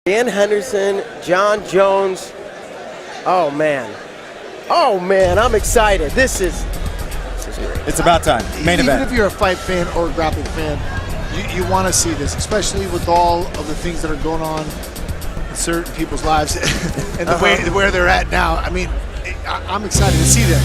Dan Henderson, John Jones. Oh man, I'm excited. This is great. It's about time. Main event. Even if you're a fight fan or a grappling fan, you want to see this, especially with all of the things that are going on in certain people's lives and the way where they're at now. I mean, I'm excited to see them.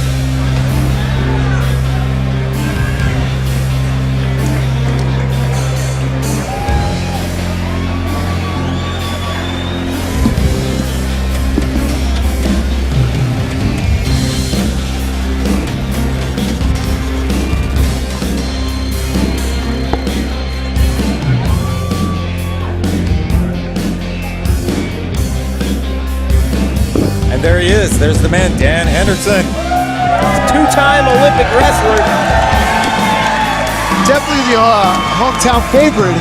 There he is. There's the man, Dan Henderson. Two-time Olympic wrestler. Definitely the hometown favorite.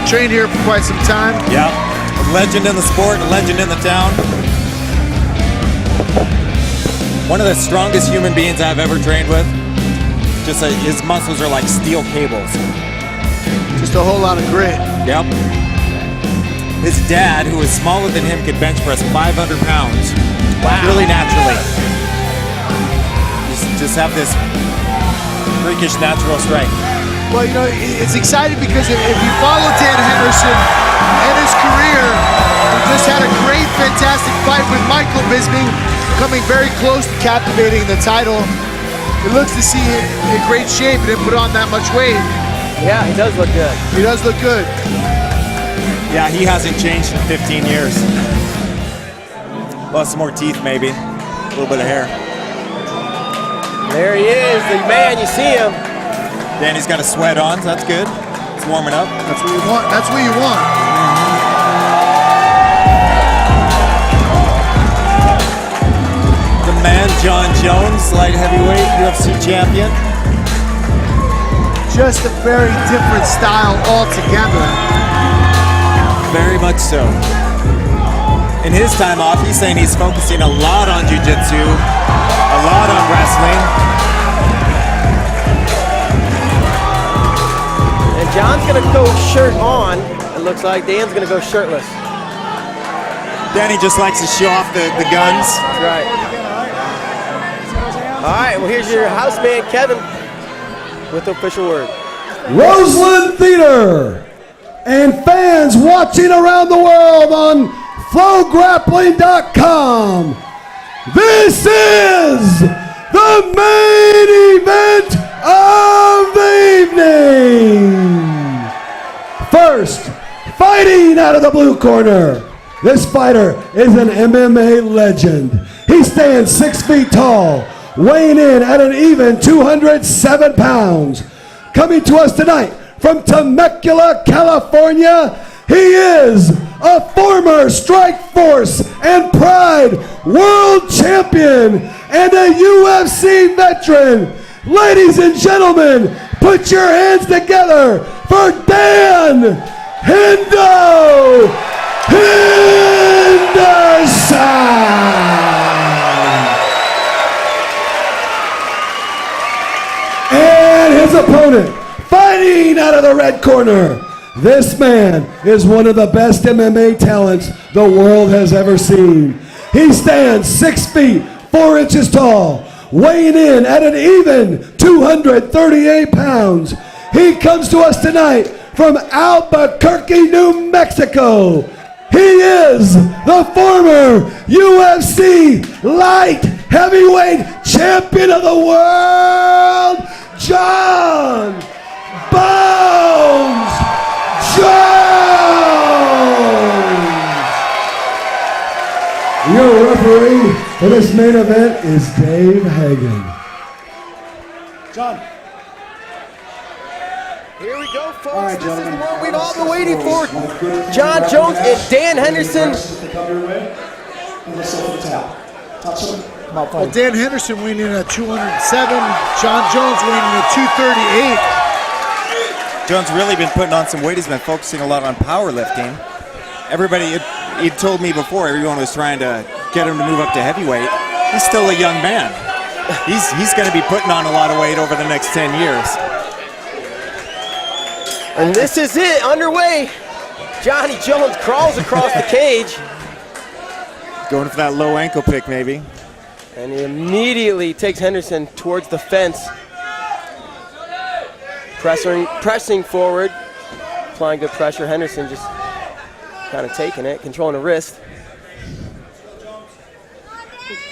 Trained here for quite some time. Yeah. A legend in the sport, a legend in the town. One of the strongest human beings I've ever trained with. Just his muscles are like steel cables. Just a whole lot of grit. Yep. His dad, who was smaller than him, could bench press 500 pounds. Wow. Really naturally. Just have this freakish natural strength. Well, you know, it's exciting because if you follow Dan Henderson and his career, he just had a great, fantastic fight with Michael Bisping, coming very close to captivating the title. It looks to see him in great shape and didn't put on that much weight. Yeah, he does look good. He does look good. Yeah, he hasn't changed in 15 years. Lost some more teeth, maybe. A little bit of hair. There he is, the man. You see him. Danny's got a sweat on, so that's good. It's warming up. That's what you want. That's what you want. The man, John Jones, light heavyweight UFC champion. Just a very different style altogether. Very much so. In his time off, he's saying he's focusing a lot on jiu-jitsu, a lot on wrestling. And John's gonna go shirt on. It looks like Dan's gonna go shirtless. Danny just likes to show off the guns. That's right. All right, well here's your house man, Kevin, with the official word. Roseland Theater and fans watching around the world on FlowGrappling.com. This is the main event of the evening. First, fighting out of the blue corner. This fighter is an MMA legend. He stands 6 feet tall, weighing in at an even 207 pounds. Coming to us tonight from Temecula, California, he is a former Strikeforce and Pride world champion and a UFC veteran. Ladies and gentlemen, put your hands together for Dan Henderson. And his opponent, fighting out of the red corner. This man is one of the best MMA talents the world has ever seen. He stands 6 feet 4 inches tall, weighing in at an even 238 pounds. He comes to us tonight from Albuquerque, New Mexico. He is the former UFC light heavyweight champion of the world, John Bones Jones. Your referee for this main event is Dave Hagan. John. Here we go, folks. Right, this is what we've all been waiting for. John Jones and Dan Henderson. Well, Dan Henderson weighing in at 207. John Jones weighing in at 238. Jones really been putting on some weight. He's been focusing a lot on powerlifting. Everybody, he told me before, everyone was trying to get him to move up to heavyweight. He's still a young man. He's going to be putting on a lot of weight over the next 10 years. And this is it, underway. Johnny Jones crawls across the cage. Going for that low ankle pick, maybe. And he immediately takes Henderson towards the fence. Pressing forward, applying good pressure. Henderson just kind of taking it, controlling the wrist.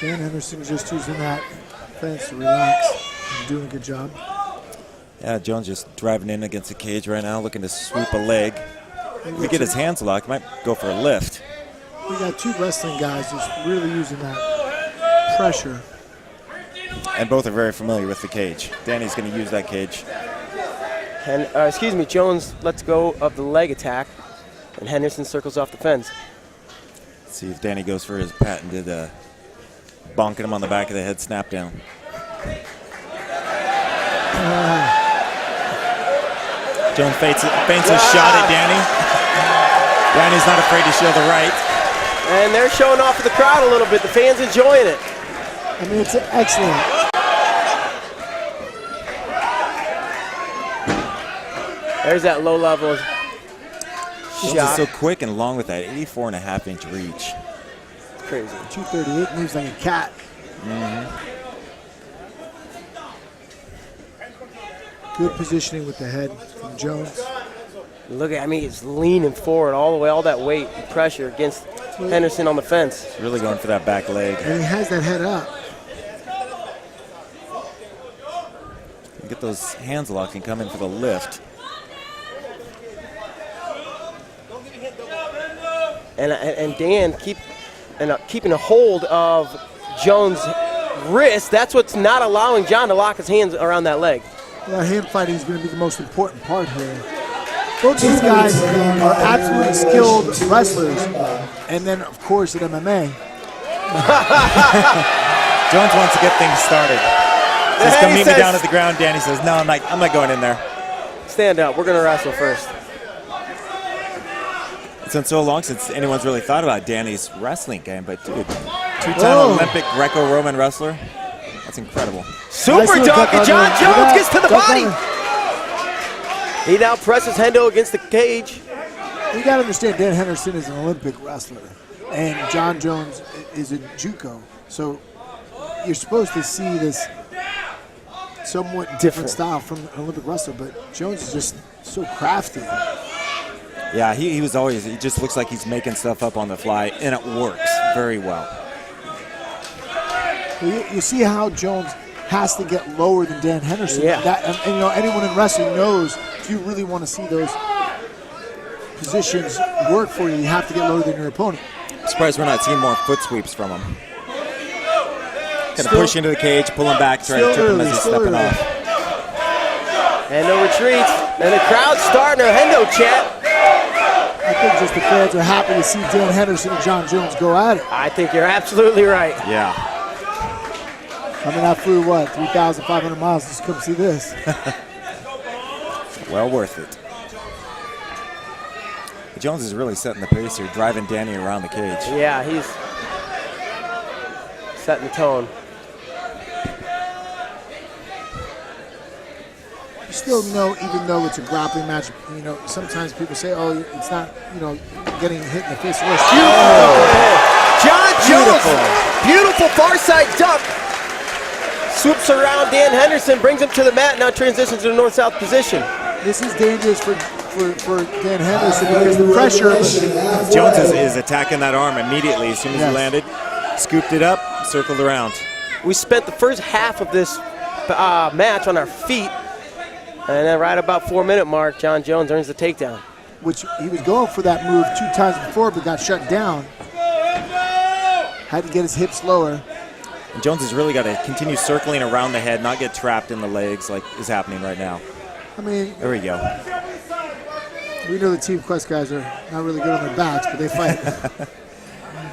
Dan Henderson just using that fence to relax and doing a good job. Yeah, Jones just driving in against the cage right now, looking to sweep a leg. If he get his hands locked, might go for a lift. We got two wrestling guys just really using that pressure. And both are very familiar with the cage. Danny's going to use that cage. And Jones lets go of the leg attack, and Henderson circles off the fence. Let's see if Danny goes for his patented bonking him on the back of the head snap down. Jones feints a shot at Danny. Danny's not afraid to show the right. And they're showing off to the crowd a little bit. The fans enjoying it. I mean, it's excellent. There's that low level Jones shot. is so quick and long with that 84.5-inch reach. It's crazy. 238 moves like a cat. Good positioning with the head from Jones. Look at, he's leaning forward all the way, all that weight and pressure against Henderson on the fence. He's really going for that back leg. And he has that head up. You get those hands locked and come in for the lift. And Dan keeping a hold of Jones' wrist. That's what's not allowing John to lock his hands around that leg. Well, hand fighting is going to be the most important part here. Both these guys are absolutely skilled wrestlers. And then, of course, at MMA. Jones wants to get things started. Says, come meet me down at the ground. Danny says, no, I'm not going in there. Stand up. We're going to wrestle first. It's been so long since anyone's really thought about Danny's wrestling game, but dude, two-time Olympic Greco-Roman wrestler. That's incredible. Super dunk, and John Jones gets to the body. He now presses Hendo against the cage. You got to understand, Dan Henderson is an Olympic wrestler, and John Jones is a JUCO. So you're supposed to see this somewhat different style from an Olympic wrestler, but Jones is just so crafty. Yeah, he just looks like he's making stuff up on the fly, and it works very well. You see how Jones has to get lower than Dan Henderson. Yeah. And anyone in wrestling knows if you really want to see those positions work for you, you have to get lower than your opponent. I'm surprised we're not seeing more foot sweeps from him. Kind of push into the cage, pull him back, try to trip him as he's stepping off. Hendo retreats, and the crowd's starting a Hendo chant. I think just the fans are happy to see Dan Henderson and John Jones go at it. I think you're absolutely right. Yeah. I mean, I flew, 3,500 miles just to come see this. Well worth it. Jones is really setting the pace here, driving Danny around the cage. Yeah, he's setting the tone. You still know, even though it's a grappling match, sometimes people say, oh, it's not, getting hit in the face. John Jones, beautiful far side duck. Swoops around Dan Henderson, brings him to the mat, now transitions to the north-south position. This is dangerous for Dan Henderson because the pressure. Jones is attacking that arm immediately as soon as he landed. Scooped it up, circled around. We spent the first half of this match on our feet, and then right about 4-minute mark, John Jones earns the takedown. Which he was going for that move 2 times before, but got shut down. Had to get his hips lower. And Jones has really got to continue circling around the head, not get trapped in the legs like is happening right now. I mean, there we go. We know the Team Quest guys are not really good on their backs, but they fight.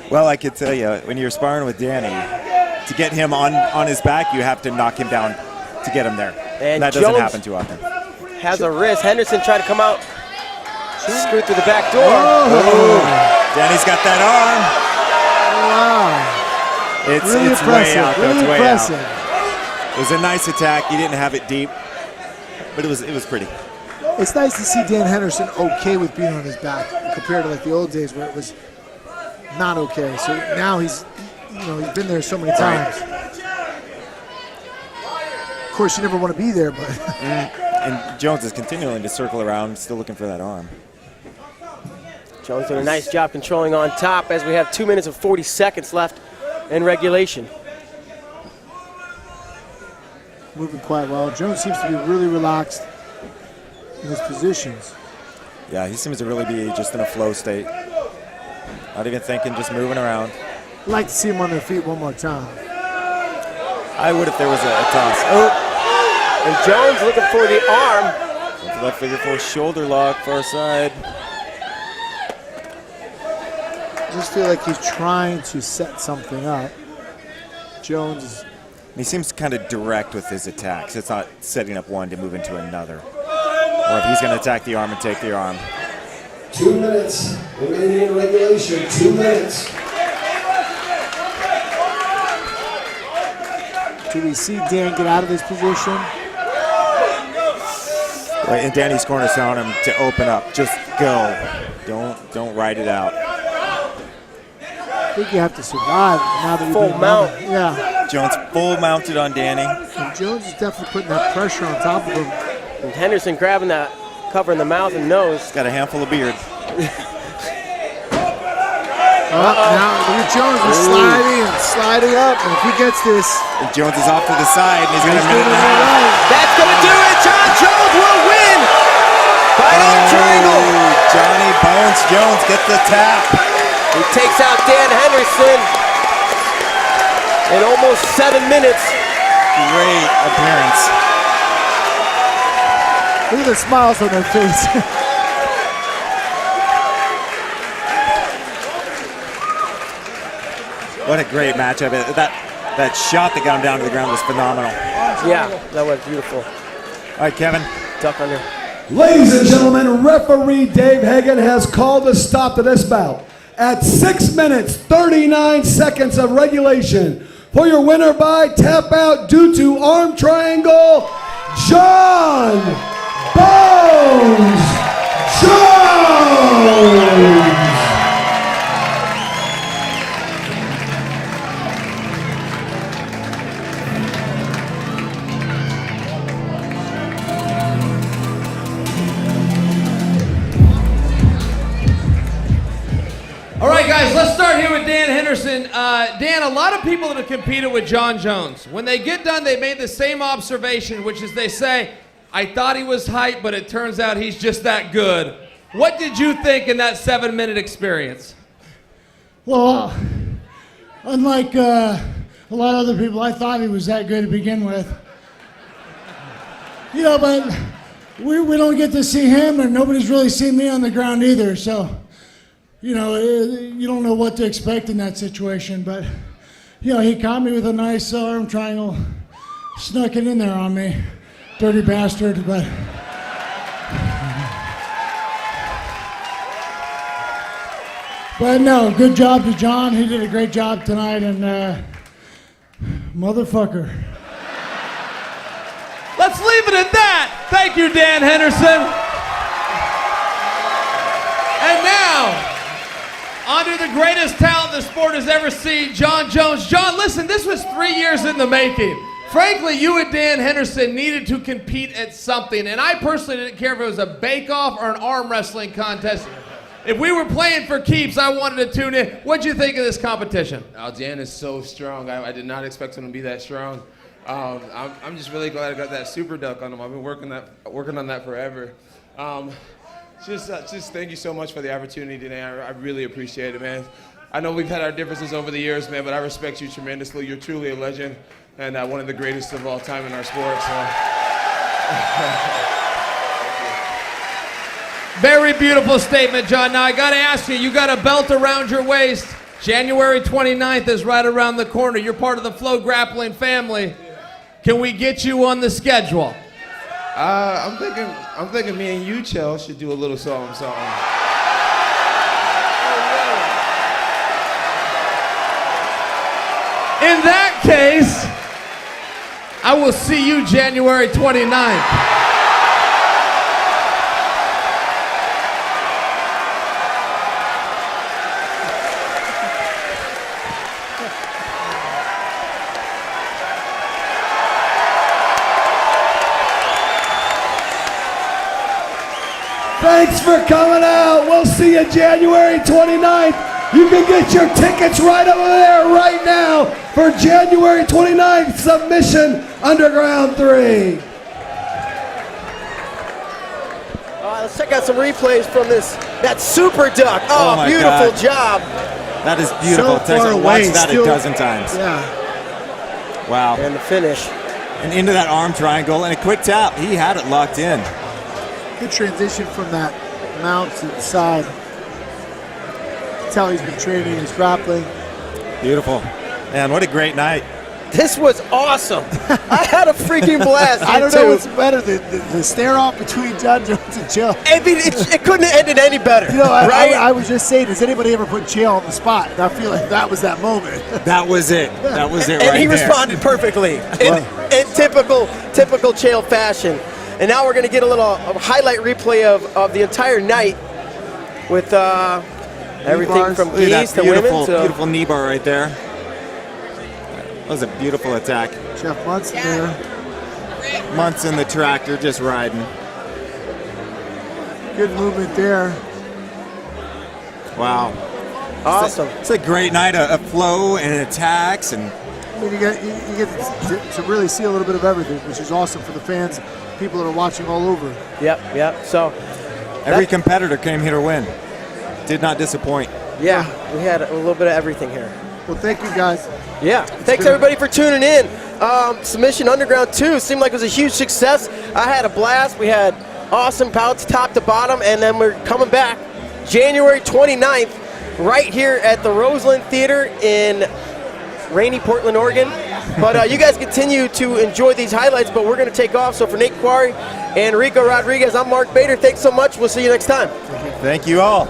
Well, I could tell you, when you're sparring with Danny, to get him on his back, you have to knock him down to get him there. And that doesn't happen too often. Has a wrist. Henderson tried to come out, screw through the back door. Danny's got that arm. Wow. It's impressive. Way out. Really it's way impressive. out. It was a nice attack. He didn't have it deep, but it was pretty. It's nice to see Dan Henderson okay with being on his back compared to like the old days where it was not okay. So now he's been there so many times. Of course, you never want to be there, but. And Jones is continuing to circle around, still looking for that arm. Jones doing a nice job controlling on top as we have 2 minutes and 40 seconds left in regulation. Moving quite well. Jones seems to be really relaxed in his positions. Yeah, he seems to really be just in a flow state. Not even thinking, just moving around. I'd like to see him on their feet one more time. I would if there was a toss. Oh! And Jones looking for the arm. Left figure four shoulder lock, far side. I just feel like he's trying to set something up. Jones is. He seems kind of direct with his attacks. It's not setting up one to move into another. Or if he's going to attack the arm and take the arm. 2 minutes remaining in regulation. 2 minutes. Do we see Dan get out of this position? Right, in Danny's corner, telling him to open up. Just go. Don't ride it out. I think you have to survive now that Full mount. Yeah. Jones full mounted on Danny. And Jones is definitely putting that pressure on top of him. And Henderson grabbing that, covering the mouth and nose. Got a handful of beard. Now look at Jones is sliding up, and if he gets this, And Jones is off to the side, and he's going to doing move it it. right. That's going to do it. John Jones will win by arm triangle. Johnny Bones Jones gets the tap. He takes out Dan Henderson in almost 7 minutes. Great appearance. Look at the smiles on their face. What a great matchup. That shot that got him down to the ground was phenomenal. Yeah, that was beautiful. All right, Kevin. Duck under. Ladies and gentlemen, referee Dave Hagan has called a stop to this bout at 6 minutes, 39 seconds of regulation. For your winner by tap out due to arm triangle, John Bones Jones. All right, guys, let's start here with Dan Henderson. Dan, a lot of people that have competed with John Jones, when they get done, they made the same observation, which is they say, I thought he was hype, but it turns out he's just that good. What did you think in that 7-minute experience? Well, unlike a lot of other people, I thought he was that good to begin with. You know, but we don't get to see him, and nobody's really seen me on the ground either, so, you know, you don't know what to expect in that situation, but, you know, he caught me with a nice arm triangle, snuck it in there on me, dirty bastard, but... But no, good job to John. He did a great job tonight, and motherfucker. Let's leave it at that. Thank you, Dan Henderson. And now, on to the greatest talent the sport has ever seen, John Jones. John, listen, this was 3 years in the making. Frankly, you and Dan Henderson needed to compete at something, and I personally didn't care if it was a bake-off or an arm wrestling contest. If we were playing for keeps, I wanted to tune in. What'd you think of this competition? Oh, Dan is so strong. I did not expect him to be that strong. I'm just really glad I got that super duck on him. I've been working on that forever. Just thank you so much for the opportunity today. I really appreciate it, man. I know we've had our differences over the years, man, but I respect you tremendously. You're truly a legend and one of the greatest of all time in our sport. So. Very beautiful statement, John. Now, I got to ask you, you got a belt around your waist. January 29th is right around the corner. You're part of the Flow Grappling family. Can we get you on the schedule? I'm thinking me and you, Chell, should do a little something. In that case, I will see you January 29th. Thanks for coming out. We'll see you January 29th. You can get your tickets right over there right now for January 29th, Submission Underground 3. Let's check out some replays from that super duck. Oh, my beautiful God. job. That is beautiful. So far away, Watch that still- a dozen times. Yeah. Wow. And the finish. And into that arm triangle and a quick tap. He had it locked in. Good transition from that mount to the side. That's how he's been training his grappling. Beautiful. Man, what a great night. This was awesome. I had a freaking blast. I don't here, know too. what's better, the stare off between John Jones and Chael. I mean, it couldn't have ended any better. You know, right? I was just saying, does anybody ever put Chael on the spot? And I feel like that was that moment. That was it. That was it and right he there. responded perfectly in typical Chael fashion. And now we're going to get a little highlight replay of the entire night with everything bars. from Look at geese that to women. beautiful, So beautiful knee bar right there. That was a beautiful attack. Jeff Munson there. Months in the tractor, just riding. Good movement there. Wow. awesome. It's a great night of flow and attacks, and I mean, you get to really see a little bit of everything, which is awesome for the fans, people that are watching all over. Yep. So every competitor came here to win. Did not disappoint. yeah, we had a little bit of everything here. Well, thank you guys. Yeah, thanks everybody for tuning in. Submission Underground 2 seemed like it was a huge success. I had a blast. We had awesome bouts top to bottom, and then we're coming back January 29th right here at the Roseland Theater in rainy Portland, Oregon. But you guys continue to enjoy these highlights, but we're going to take off. So for Nate Quarry and Rico Rodriguez, I'm Mark Bader. Thanks so much. We'll see you next time. Thank you all.